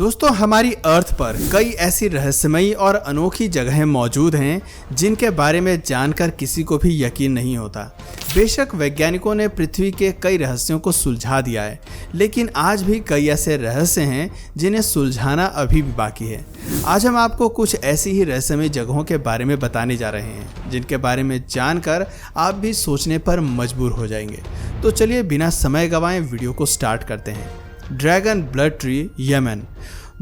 दोस्तों, हमारी अर्थ पर कई ऐसी रहस्यमयी और अनोखी जगहें मौजूद हैं जिनके बारे में जानकर किसी को भी यकीन नहीं होता। बेशक वैज्ञानिकों ने पृथ्वी के कई रहस्यों को सुलझा दिया है, लेकिन आज भी कई ऐसे रहस्य हैं जिन्हें सुलझाना अभी भी बाकी है। आज हम आपको कुछ ऐसी ही रहस्यमयी जगहों के बारे में बताने जा रहे हैं जिनके बारे में जानकर आप भी सोचने पर मजबूर हो जाएंगे। तो चलिए बिना समय गंवाए वीडियो को स्टार्ट करते हैं। Dragon blood tree, Yemen.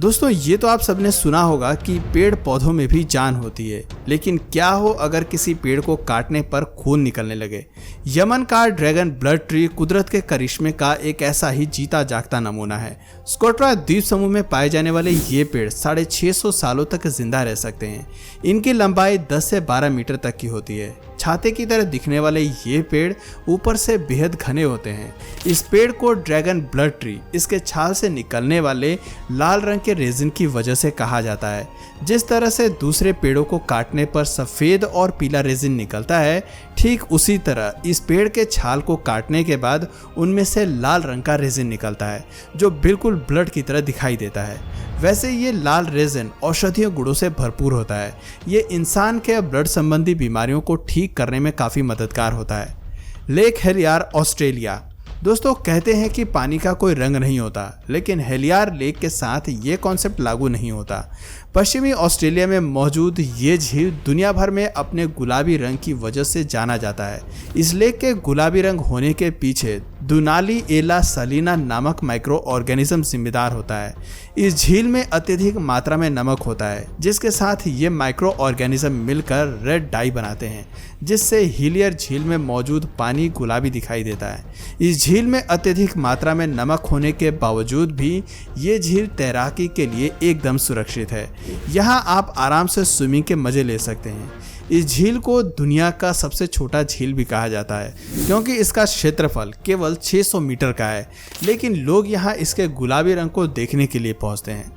दोस्तों, ये तो आप सबने सुना होगा कि पेड़ पौधों में भी जान होती है, लेकिन क्या हो अगर किसी पेड़ को काटने पर खून निकलने लगे। यमन का ड्रैगन ब्लड ट्री कुदरत के करिश्मे का एक ऐसा ही जीता जागता नमूना है। स्कोट्रा द्वीप समूह में पाए जाने वाले ये पेड़ 650 सालों तक जिंदा रह सकते हैं। इनकी लंबाई 10 से 12 मीटर तक की होती है। छाते की तरह दिखने वाले ये पेड़ ऊपर से बेहद घने होते हैं। इस पेड़ को ड्रैगन ब्लड ट्री इसके छाल से निकलने वाले लाल रंग के रेजिन की वजह से कहा जाता है। जिस तरह से दूसरे पेड़ों को काटने पर सफ़ेद और पीला रेजिन निकलता है, ठीक उसी तरह इस पेड़ के छाल को काटने के बाद उनमें से लाल रंग का रेजिन निकलता है जो बिल्कुल ब्लड की तरह दिखाई देता है। वैसे ये लाल रेजिन औषधीय गुणों से भरपूर होता है। ये इंसान के ब्लड संबंधी बीमारियों को ठीक करने में काफ़ी मददगार होता है। Lake Hillier, Australia. दोस्तों, कहते हैं कि पानी का कोई रंग नहीं होता, लेकिन हेलियार लेक के साथ ये कॉन्सेप्ट लागू नहीं होता। पश्चिमी ऑस्ट्रेलिया में मौजूद ये झील दुनिया भर में अपने गुलाबी रंग की वजह से जाना जाता है। इस लेक के गुलाबी रंग होने के पीछे दुनाली एला सलीना नामक माइक्रो ऑर्गेनिज्म जिम्मेदार होता है। इस झील में अत्यधिक मात्रा में नमक होता है, जिसके साथ ये माइक्रो ऑर्गेनिज्म मिलकर रेड डाई बनाते हैं, जिससे हिलियर झील में मौजूद पानी गुलाबी दिखाई देता है। इस झील में अत्यधिक मात्रा में नमक होने के बावजूद भी ये झील तैराकी के लिए एकदम सुरक्षित है। यहाँ आप आराम से स्विमिंग के मजे ले सकते हैं। इस झील को दुनिया का सबसे छोटा झील भी कहा जाता है, क्योंकि इसका क्षेत्रफल केवल 600 मीटर का है, लेकिन लोग यहाँ इसके गुलाबी रंग को देखने के लिए पहुँचते हैं।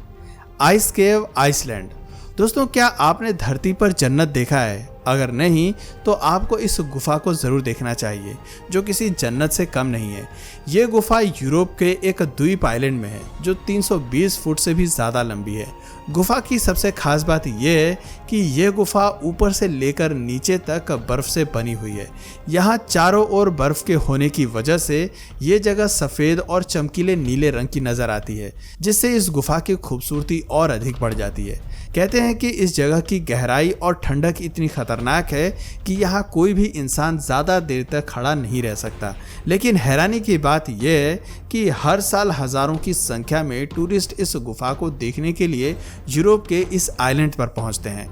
आइस केव, आइसलैंड। दोस्तों, क्या आपने धरती पर जन्नत देखा है? अगर नहीं तो आपको इस गुफा को ज़रूर देखना चाहिए, जो किसी जन्नत से कम नहीं है। ये गुफा यूरोप के एक द्वीप आइलैंड में है, जो 320 फुट से भी ज़्यादा लंबी है। गुफा की सबसे खास बात यह है कि यह गुफा ऊपर से लेकर नीचे तक बर्फ़ से बनी हुई है। यहाँ चारों ओर बर्फ़ के होने की वजह से ये जगह सफ़ेद और चमकीले नीले रंग की नज़र आती है, जिससे इस गुफा की खूबसूरती और अधिक बढ़ जाती है। कहते हैं कि इस जगह की गहराई और ठंडक इतनी खतरनाक है कि यहाँ कोई भी इंसान ज़्यादा देर तक खड़ा नहीं रह सकता। लेकिन हैरानी की बात यह है कि हर साल हज़ारों की संख्या में टूरिस्ट इस गुफा को देखने के लिए यूरोप के इस आइलैंड पर पहुँचते हैं।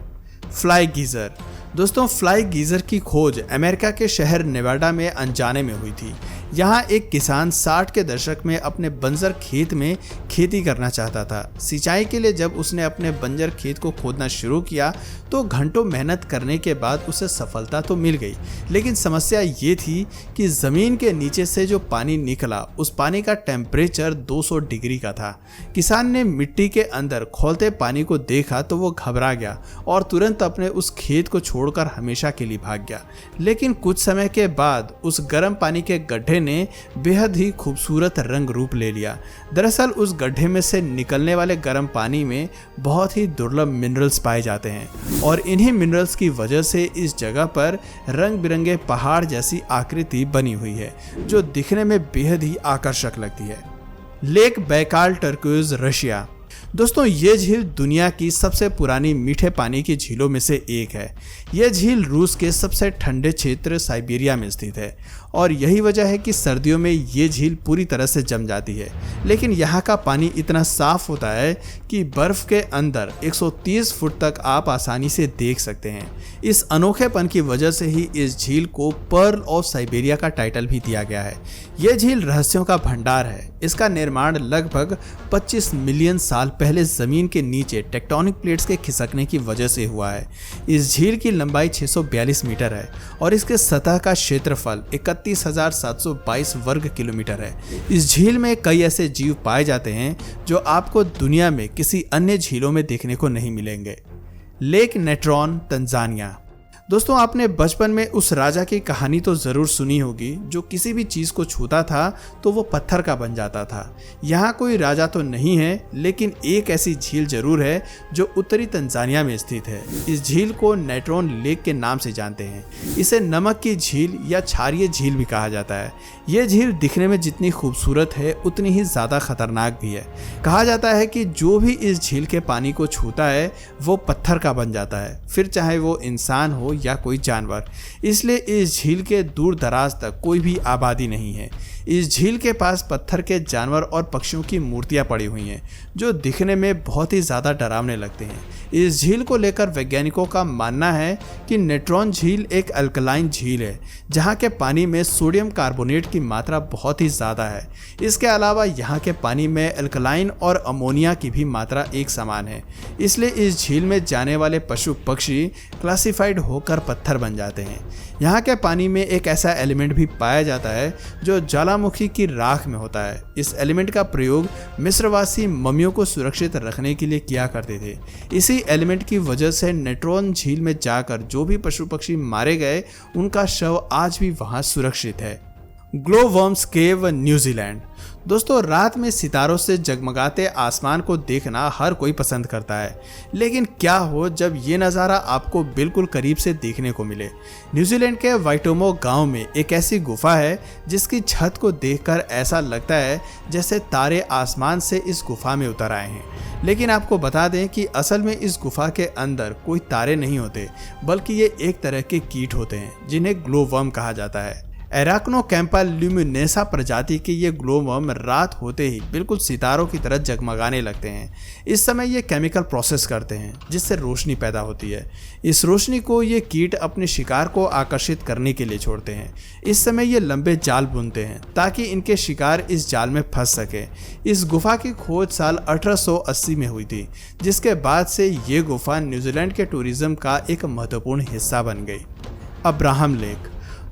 Fly geyser. दोस्तों, फ्लाई गीज़र की खोज अमेरिका के शहर नेवाडा में अनजाने में हुई थी। यहाँ एक किसान 60 के दशक में अपने बंजर खेत में खेती करना चाहता था। सिंचाई के लिए जब उसने अपने बंजर खेत को खोदना शुरू किया तो घंटों मेहनत करने के बाद उसे सफलता तो मिल गई, लेकिन समस्या ये थी कि ज़मीन के नीचे से जो पानी निकला उस पानी का टेम्परेचर 200 डिग्री का था। किसान ने मिट्टी के अंदर खौलते पानी को देखा तो वो घबरा गया और तुरंत अपने उस खेत को छोड़कर हमेशा के लिए भाग गया। लेकिन कुछ समय के बाद उस गर्म पानी के गड्ढे ने बेहद ही खूबसूरत रंग रूप ले लिया। दरअसल उस गड्ढे में से निकलने वाले गर्म पानी में बहुत ही दुर्लभ मिनरल्स पाए जाते हैं और इन्हीं मिनरल्स की वजह से इस जगह पर रंग बिरंगे पहाड़ जैसी आकृति बनी हुई है, जो दिखने में बेहद ही आकर्षक लगती है। Lake Baikal, turquoise, Russia. दोस्तों, ये झील दुनिया की सबसे पुरानी मीठे पानी की झीलों में से एक है। यह झील रूस के सबसे ठंडे क्षेत्र साइबेरिया में स्थित है और यही वजह है कि सर्दियों में ये झील पूरी तरह से जम जाती है। लेकिन यहाँ का पानी इतना साफ होता है कि बर्फ़ के अंदर 130 फुट तक आप आसानी से देख सकते हैं। इस अनोखेपन की वजह से ही इस झील को पर्ल ऑफ साइबेरिया का टाइटल भी दिया गया है। यह झील रहस्यों का भंडार है। इसका निर्माण लगभग 25 मिलियन साल पहले ज़मीन के नीचे टेक्टोनिक प्लेट्स के खिसकने की वजह से हुआ है। इस झील की लंबाई 642 मीटर है और इसके सतह का क्षेत्रफल 31,722 वर्ग किलोमीटर है। इस झील में कई ऐसे जीव पाए जाते हैं जो आपको दुनिया में किसी अन्य झीलों में देखने को नहीं मिलेंगे। Lake Natron, Tanzania. दोस्तों, आपने बचपन में उस राजा की कहानी तो जरूर सुनी होगी जो किसी भी चीज को छूता था तो वो पत्थर का बन जाता था। यहाँ कोई राजा तो नहीं है, लेकिन एक ऐसी झील जरूर है जो उत्तरी तंजानिया में स्थित है। इस झील को नेट्रॉन लेक के नाम से जानते हैं। इसे नमक की झील या क्षारीय झील भी कहा जाता है। ये झील दिखने में जितनी खूबसूरत है उतनी ही ज्यादा खतरनाक भी है। कहा जाता है कि जो भी इस झील के पानी को छूता है वो पत्थर का बन जाता है, फिर चाहे वो इंसान हो या कोई जानवर। इसलिए इस झील के दूर दराज तक कोई भी आबादी नहीं है। इस झील के पास पत्थर के जानवर और पक्षियों की मूर्तियां पड़ी हुई हैं जो दिखने में बहुत ही ज़्यादा डरावने लगते हैं। इस झील को लेकर वैज्ञानिकों का मानना है कि नेट्रॉन झील एक अल्कलाइन झील है जहां के पानी में सोडियम कार्बोनेट की मात्रा बहुत ही ज़्यादा है। इसके अलावा यहाँ के पानी में अल्कलाइन और अमोनिया की भी मात्रा एक समान है। इसलिए इस झील में जाने वाले पशु पक्षी क्लासिफाइड होकर पत्थर बन जाते हैं। यहाँ के पानी में एक ऐसा एलिमेंट भी पाया जाता है जो ज्वालामुखी की राख में होता है। इस एलिमेंट का प्रयोग मिस्रवासी मम्मियों को सुरक्षित रखने के लिए किया करते थे। इसी एलिमेंट की वजह से नेट्रॉन झील में जाकर जो भी पशु पक्षी मारे गए उनका शव आज भी वहां सुरक्षित है। ग्लोवर्म्स केव, न्यूजीलैंड। दोस्तों, रात में सितारों से जगमगाते आसमान को देखना हर कोई पसंद करता है, लेकिन क्या हो जब ये नज़ारा आपको बिल्कुल करीब से देखने को मिले। न्यूजीलैंड के वाइटोमो गांव में एक ऐसी गुफा है जिसकी छत को देखकर ऐसा लगता है जैसे तारे आसमान से इस गुफा में उतर आए हैं। लेकिन आपको बता दें कि असल में इस गुफा के अंदर कोई तारे नहीं होते, बल्कि ये एक तरह के कीट होते हैं जिन्हें ग्लोवर्म कहा जाता है। एराक्नोकैम्पा ल्यूमिनेसा प्रजाति के ये ग्लोवर्म रात होते ही बिल्कुल सितारों की तरह जगमगाने लगते हैं। इस समय ये केमिकल प्रोसेस करते हैं जिससे रोशनी पैदा होती है। इस रोशनी को ये कीट अपने शिकार को आकर्षित करने के लिए छोड़ते हैं। इस समय ये लंबे जाल बुनते हैं ताकि इनके शिकार इस जाल में फंस सके। इस गुफा की खोज साल 1880 में हुई थी, जिसके बाद से ये गुफा न्यूजीलैंड के टूरिज्म का एक महत्वपूर्ण हिस्सा बन गई। Abraham lake.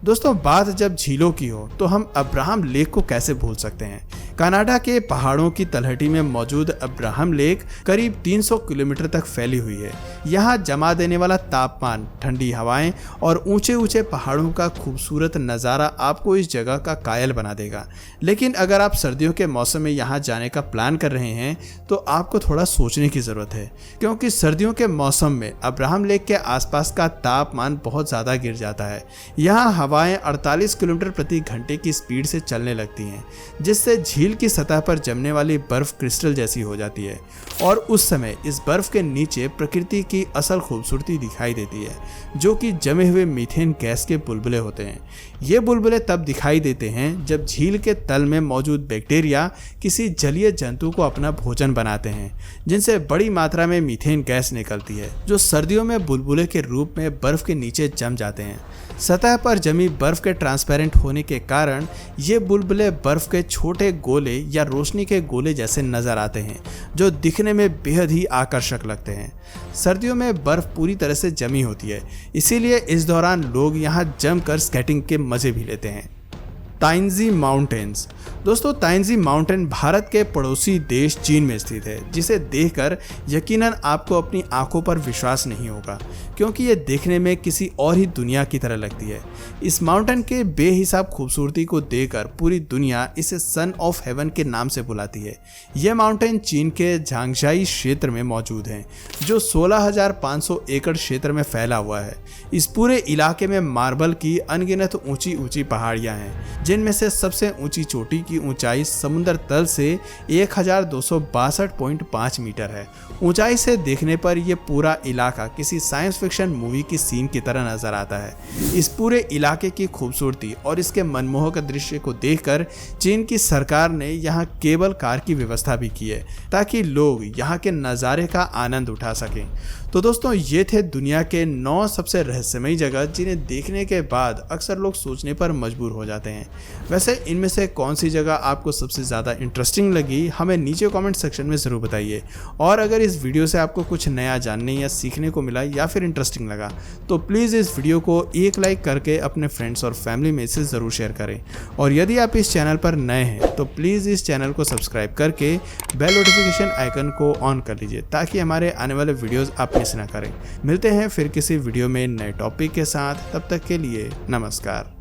दोस्तों, बात जब झीलों की हो तो हम अब्राहम लेक को कैसे भूल सकते हैं। कनाडा के पहाड़ों की तलहटी में मौजूद अब्राहम लेक करीब 300 किलोमीटर तक फैली हुई है। यहाँ जमा देने वाला तापमान, ठंडी हवाएं और ऊंचे ऊंचे पहाड़ों का खूबसूरत नज़ारा आपको इस जगह का कायल बना देगा। लेकिन अगर आप सर्दियों के मौसम में यहाँ जाने का प्लान कर रहे हैं तो आपको थोड़ा सोचने की ज़रूरत है, क्योंकि सर्दियों के मौसम में अब्राहम लेक के आसपास का तापमान बहुत ज़्यादा गिर जाता है। यहाँ हवाएं 48 किलोमीटर प्रति घंटे की स्पीड से चलने लगती हैं, जिससे झील की सतह पर जमने वाली बर्फ क्रिस्टल जैसी हो जाती है और उस समय इस बर्फ के नीचे प्रकृति की असल खूबसूरती दिखाई देती है, जो कि जमे हुए मीथेन गैस के बुलबुले होते हैं। ये बुलबुले तब दिखाई देते हैं जब झील के तल में मौजूद बैक्टीरिया किसी जलीय जंतु को अपना भोजन बनाते हैं, जिनसे बड़ी मात्रा में मीथेन गैस निकलती है, जो सर्दियों में बुलबुले के रूप में बर्फ के नीचे जम जाते हैं। सतह पर जमी बर्फ के ट्रांसपेरेंट होने के कारण ये बुलबुले बर्फ के छोटे गोले या रोशनी के गोले जैसे नजर आते हैं, जो दिखने में बेहद ही आकर्षक लगते हैं। सर्दियों में बर्फ पूरी तरह से जमी होती है, इसीलिए इस दौरान लोग यहाँ जमकर स्केटिंग के मजे भी लेते हैं। ताइंजी माउंटेन्स। दोस्तों, ताइंजी माउंटेन भारत के पड़ोसी देश चीन में स्थित है, जिसे देखकर यकीनन आपको अपनी आंखों पर विश्वास नहीं होगा, क्योंकि ये देखने में किसी और ही दुनिया की तरह लगती है। इस माउंटेन के बेहिसाब खूबसूरती को देखकर पूरी दुनिया इसे सन ऑफ हेवन के नाम से बुलाती है। यह माउंटेन चीन के झांगझाई क्षेत्र में मौजूद है, जो 16,500 एकड़ क्षेत्र में फैला हुआ है। इस पूरे इलाके में मार्बल की अनगिनत ऊंची ऊंची पहाड़ियां हैं, जिनमें से सबसे ऊंची चोटी की ऊंचाई समुद्र तल से 1262.5 मीटर है। ऊंचाई से देखने पर यह पूरा इलाका किसी साइंस फिक्शन मूवी की सीन की तरह नजर आता है। इस पूरे इलाके की खूबसूरती और इसके मनमोहक दृश्य को देखकर चीन की सरकार ने यहाँ केबल कार की व्यवस्था भी की है, ताकि लोग यहाँ के नज़ारे का आनंद उठा सकें। तो दोस्तों, ये थे दुनिया के 9 सबसे रहस्यमयी जगह जिन्हें देखने के बाद अक्सर लोग सोचने पर मजबूर हो जाते हैं। वैसे इनमें से कौन सी जगह आपको सबसे ज़्यादा इंटरेस्टिंग लगी हमें नीचे कमेंट सेक्शन में ज़रूर बताइए। और अगर इस वीडियो से आपको कुछ नया जानने या सीखने को मिला या फिर इंटरेस्टिंग लगा तो प्लीज़ इस वीडियो को एक लाइक करके अपने फ्रेंड्स और फैमिली में से ज़रूर शेयर करें। और यदि आप इस चैनल पर नए हैं तो प्लीज़ इस चैनल को सब्सक्राइब करके बेल नोटिफिकेशन आइकन को ऑन कर लीजिए ताकि हमारे आने वाले वीडियोस आप मिस ना करें। मिलते हैं फिर किसी वीडियो में नए टॉपिक के साथ, तब तक के लिए नमस्कार।